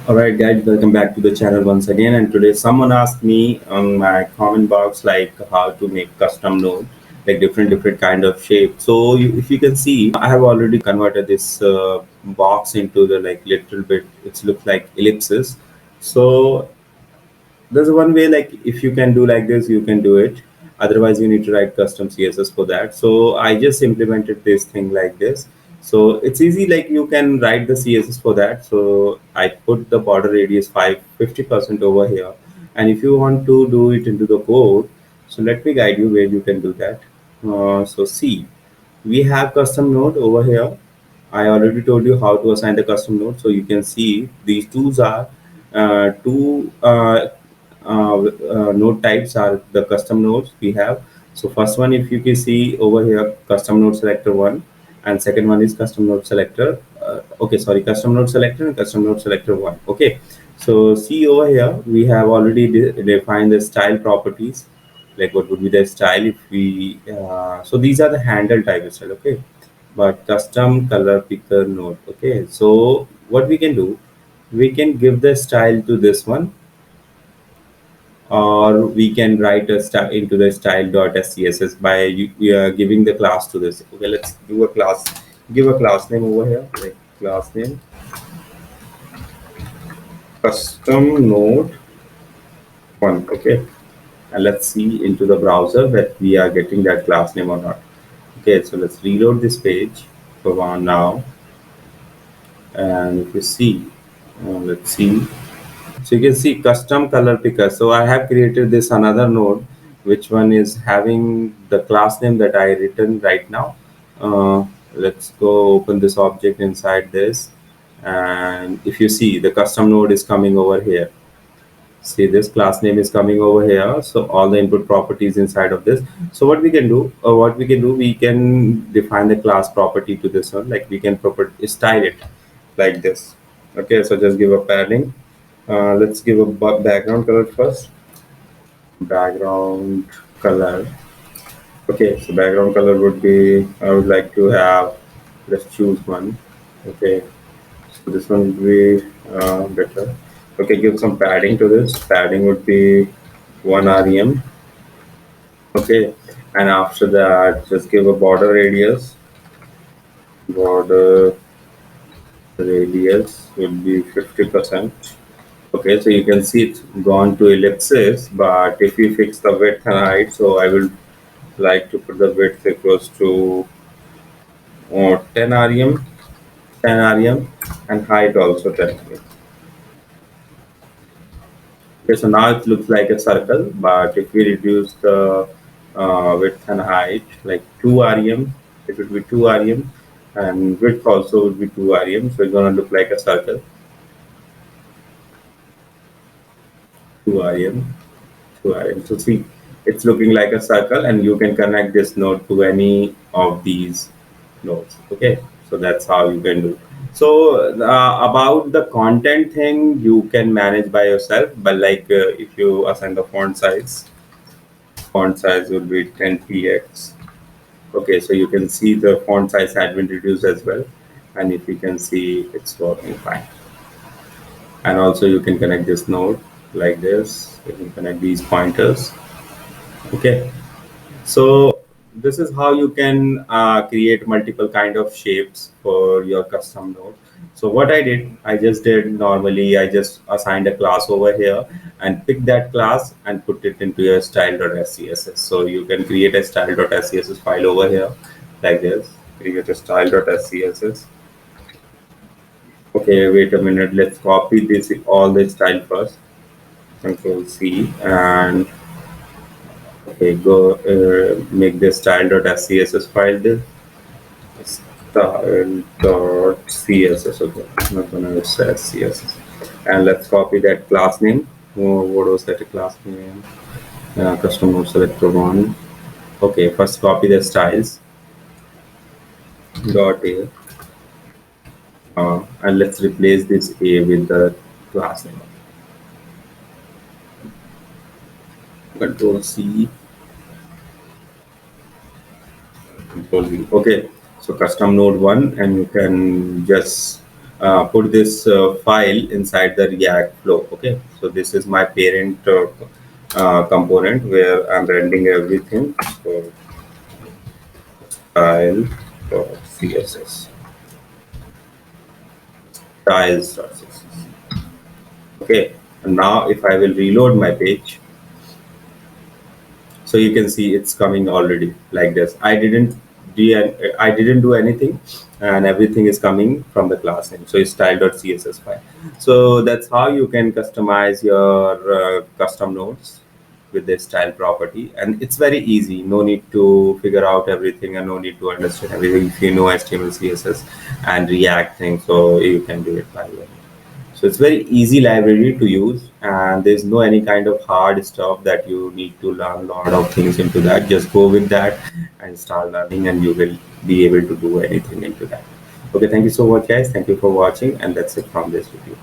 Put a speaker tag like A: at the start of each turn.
A: Alright guys, welcome back to the channel once again, and today someone asked me on my comment box like how to make custom node, like different kind of shape. So if you can see, I have already converted this box into the like little bit, it looks like ellipses. So there's one way, like if you can do like this you can do it, otherwise you need to write custom css for that. So I just implemented this thing like this. So it's easy, like you can write the css for that. So I put the border radius 50% over here, and if you want to do it into the code, so let me guide you where you can do that. So see, we have custom node over here. I already told you how to assign the custom node. So you can see these tools are two node types are the custom nodes we have. So first one, if you can see over here, custom node selector one, and second one is custom node selector. Okay, sorry, custom node selector and custom node selector one. Okay, so see over here, we have already defined the style properties, like what would be the style if we. So these are the handle type style. Okay, but custom color picker node. Okay, so what we can do, we can give the style to this one, or we can write a style into the style.scss by giving the class to this. Okay, let's do a class, give a class name over here, like class name custom node one. Okay, and let's see into the browser that we are getting that class name or not. Okay, so let's reload this page for one now, and if you see, let's see. So you can see custom color picker. So I have created this another node, which one is having the class name that I written right now. Let's go open this object inside this. And if you see, the custom node is coming over here. See, this class name is coming over here. So all the input properties inside of this. So what we can do, we can define the class property to this one. Like we can style it like this. Okay, so just give a padding. Let's give a background color first. Background color. Okay, so background color would be, I would like to have, let's choose one. Okay, so this one would be better. Okay, give some padding to this. Padding would be 1 rem. Okay, and after that, just give a border radius. Border radius will be 50%. Okay, so you can see it's gone to ellipsis, but if we fix the width and height, so I will like to put the width equals to 10 rem, 10 rem, and height also 10 rem. Okay, so now it looks like a circle, but if we reduce the width and height, like 2 rem, it would be 2 rem, and width also would be 2 rem, so it's gonna look like a circle, 2 rem. So see, it's looking like a circle, and you can connect this node to any of these nodes. Okay, so that's how you can do. So about the content thing, you can manage by yourself, but like if you assign the font size will be 10 px. Okay, so you can see the font size had been reduced as well, and if you can see, it's working fine. And also you can connect this node like this. You can connect these pointers. Okay, so this is how you can create multiple kind of shapes for your custom node. So what I just did normally, I just assigned a class over here and pick that class and put it into your style.scss. So you can create a style.scss file over here like this. Create a style.scss. Okay, wait a minute. Let's copy this all the style first. Control C, and okay, go make the style.scss file this style.css. Okay, I'm not gonna say css, and let's copy that class name. What was that class name? Custom node selector one. Okay, first copy the styles dot a, and let's replace this a with the class name. Control C, Control V. Okay, so custom node one, and you can just put this file inside the React flow. Okay, so this is my parent component where I'm rendering everything. So style CSS styles.css. Okay, and now if I will reload my page, so you can see it's coming already like this. I didn't do anything, and everything is coming from the class name. So it's style.css file. So that's how you can customize your custom nodes with this style property, and it's very easy. No need to figure out everything, and no need to understand everything if you know HTML, CSS, and React thing. So you can do it by yourself. So it's very easy library to use, and there's no any kind of hard stuff that you need to learn a lot of things into that. Just go with that and start learning, and you will be able to do anything into that. Okay, thank you so much, guys. Thank you for watching, and that's it from this video.